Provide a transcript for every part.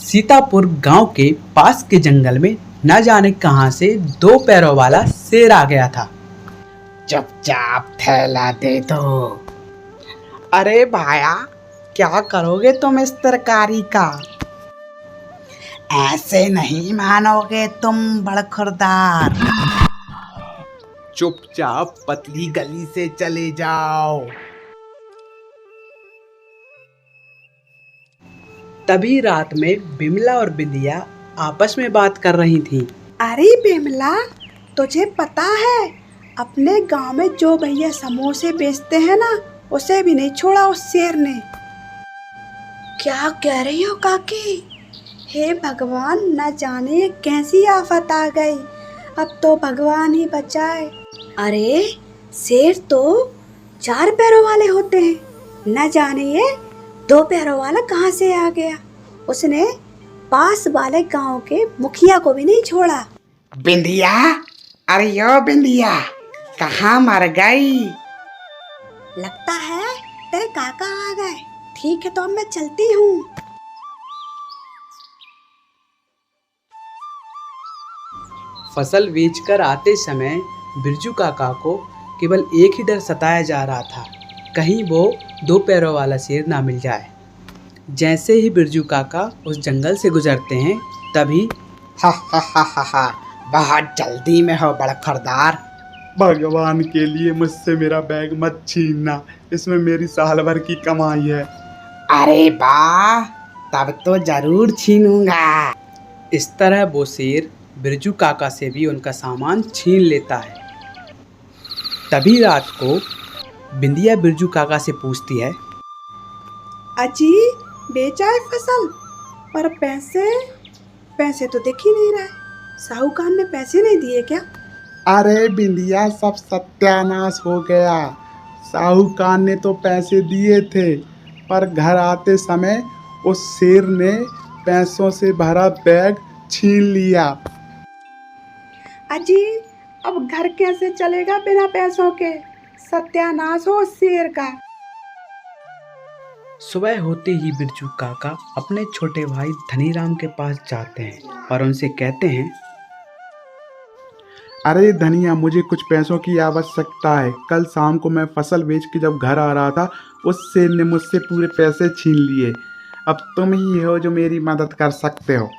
सीतापुर गांव के पास के जंगल में न जाने कहां से दो पैरों वाला शेर आ गया था। चुपचाप थैला दे दो। अरे भाया, क्या करोगे तुम इस तरकारी का? ऐसे नहीं मानोगे तुम बड़खुरदार। चुपचाप पतली गली से चले जाओ। तभी रात में बिमला और बिंदिया आपस में बात कर रही थीं। अरे बिमला, तुझे पता है अपने गांव में जो भैया समोसे बेचते हैं ना, उसे भी नहीं छोड़ा उस शेर ने। क्या कह रही हो काकी? हे भगवान, न जाने कैसी आफत आ गई। अब तो भगवान ही बचाए। अरे शेर तो 4 पैरों वाले होते हैं, न जाने ये 2 पैरों वाला कहाँ से आ गया। उसने पास वाले गांव के मुखिया को भी नहीं छोड़ा। बिंदिया, अरे यो बिंदिया, कहाँ मर गई? लगता है तेरे काका आ गए। ठीक है, तो अब मैं चलती हूँ। फसल बेचकर आते समय बिरजू काका को केवल एक ही डर सताया जा रहा था, कहीं वो 2 पैरों वाला शेर ना मिल जाए। जैसे ही बिरजू काका उस जंगल से गुजरते हैं, तभी हा, बहुत जल्दी में हो बड़खुरदार। भगवान के लिए मुझसे मेरा बैग मत छीनना, इसमें मेरी साल भर की कमाई है। अरे वाह, तब तो जरूर छीनूंगा। इस तरह वो शेर बिरजू काका से भी उनका सामान छीन लेता है। तभी रात को बिंदिया बिरजू काका से पूछती है, अजी, बेचा है फसल, पर पैसे तो दिख ही नहीं रहे। साहूकार ने पैसे नहीं दिए क्या? अरे बिंदिया, सब सत्यानाश हो गया। साहूकार ने तो पैसे दिए थे, पर घर आते समय उस शेर ने पैसों से भरा बैग छीन लिया। अजी, अब घर कैसे चलेगा बिना पैसों के? सत्यानाश हो उस शेर का। सुबह होते ही बिरजू काका अपने छोटे भाई धनीराम के पास जाते हैं और उनसे कहते हैं, अरे धनिया, मुझे कुछ पैसों की आवश्यकता है। कल शाम को मैं फसल बेच के जब घर आ रहा था, उस शेर ने मुझसे पूरे पैसे छीन लिए। अब तुम ही हो जो मेरी मदद कर सकते हो।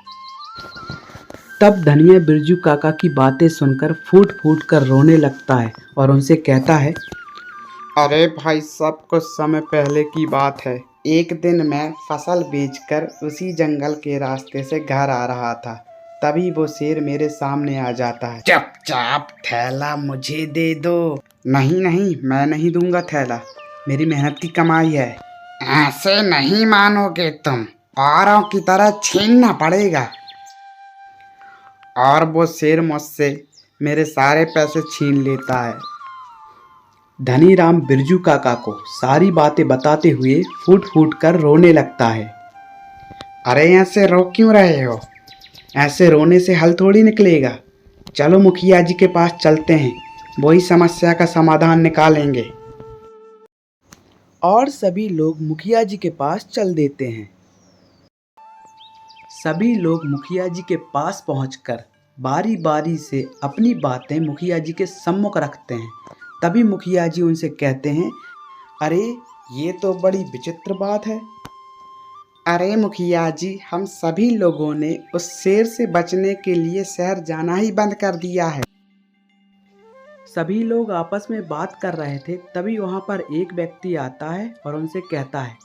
तब धनिया बिरजू काका की बातें सुनकर फूट फूट कर रोने लगता है और उनसे कहता है, अरे भाई, सब कुछ समय पहले की बात है। एक दिन मैं फसल बेचकर उसी जंगल के रास्ते से घर आ रहा था, तभी वो शेर मेरे सामने आ जाता है। चुपचाप थैला मुझे दे दो। नहीं नहीं, मैं नहीं दूंगा थैला, मेरी मेहनत की कमाई है। ऐसे नहीं मानोगे तुम, औरों की तरह छीनना पड़ेगा। और वो शेर मुझसे मेरे सारे पैसे छीन लेता है। धनीराम बिरजू काका को सारी बातें बताते हुए फूट फूट कर रोने लगता है। अरे ऐसे रो क्यों रहे हो? ऐसे रोने से हल थोड़ी निकलेगा। चलो मुखिया जी के पास चलते हैं, वही समस्या का समाधान निकालेंगे। और सभी लोग मुखिया जी के पास चल देते हैं। सभी लोग मुखिया जी के पास पहुंचकर बारी बारी से अपनी बातें मुखिया जी के सम्मुख रखते हैं। तभी मुखिया जी उनसे कहते हैं, अरे ये तो बड़ी विचित्र बात है। अरे मुखिया जी, हम सभी लोगों ने उस शेर से बचने के लिए शहर जाना ही बंद कर दिया है। सभी लोग आपस में बात कर रहे थे, तभी वहां पर एक व्यक्ति आता है और उनसे कहता है,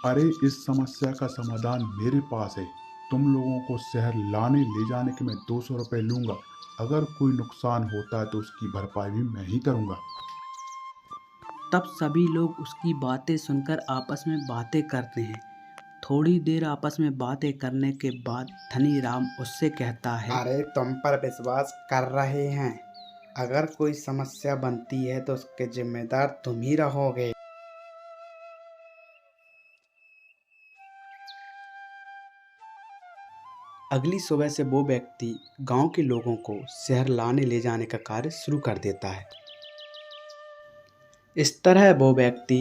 अरे इस समस्या का समाधान मेरे पास है। तुम लोगों को शहर लाने ले जाने के मैं 200 रुपये लूँगा। अगर कोई नुकसान होता है तो उसकी भरपाई भी मैं ही करूँगा। तब सभी लोग उसकी बातें सुनकर आपस में बातें करते हैं। थोड़ी देर आपस में बातें करने के बाद धनीराम उससे कहता है, अरे तुम पर विश्वास कर रहे हैं, अगर कोई समस्या बनती है तो उसके जिम्मेदार तुम ही रहोगे। अगली सुबह से वो व्यक्ति गांव के लोगों को शहर लाने ले जाने का कार्य शुरू कर देता है। इस तरह वो व्यक्ति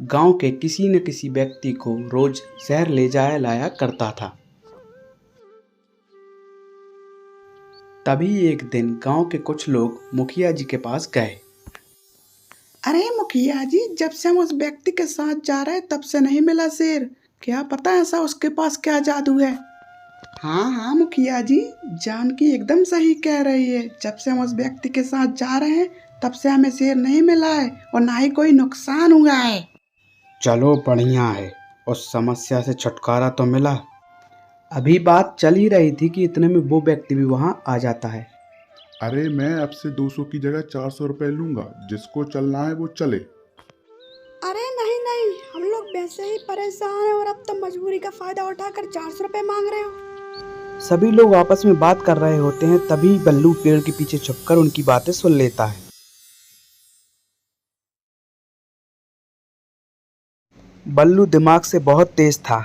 गांव के किसी न किसी व्यक्ति को रोज शहर ले जाया लाया करता था। तभी एक दिन गांव के कुछ लोग मुखिया जी के पास गए। अरे मुखिया जी, जब से हम उस व्यक्ति के साथ जा रहे हैं तब से नहीं मिला शेर। क्या पता ऐसा उसके पास क्या जादू है। हाँ हाँ मुखिया जी, जानकी एकदम सही कह रही है। जब से हम उस व्यक्ति के साथ जा रहे हैं तब से हमें शेर नहीं मिला है और ना ही कोई नुकसान हुआ है। चलो बढ़िया है, उस समस्या से छुटकारा तो मिला। अभी बात चल ही रही थी कि इतने में वो व्यक्ति भी वहां आ जाता है। अरे मैं अब से 200 की जगह 400 रुपए लूंगा, जिसको चलना है वो चले। अरे नहीं नहीं, हम लोग वैसे ही परेशान हैं और अब तो मजबूरी का फायदा उठाकर 400 रुपए मांग रहे हो। सभी लोग आपस में बात कर रहे होते हैं, तभी बल्लू पेड़ के पीछे छुपकर उनकी बातें सुन लेता है। बल्लू दिमाग से बहुत तेज था।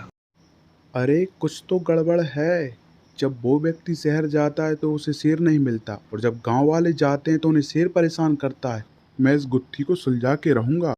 अरे कुछ तो गड़बड़ है। जब वो व्यक्ति शहर जाता है तो उसे शेर नहीं मिलता, और जब गांव वाले जाते हैं तो उन्हें शेर परेशान करता है। मैं इस गुत्थी को सुलझा के रहूंगा।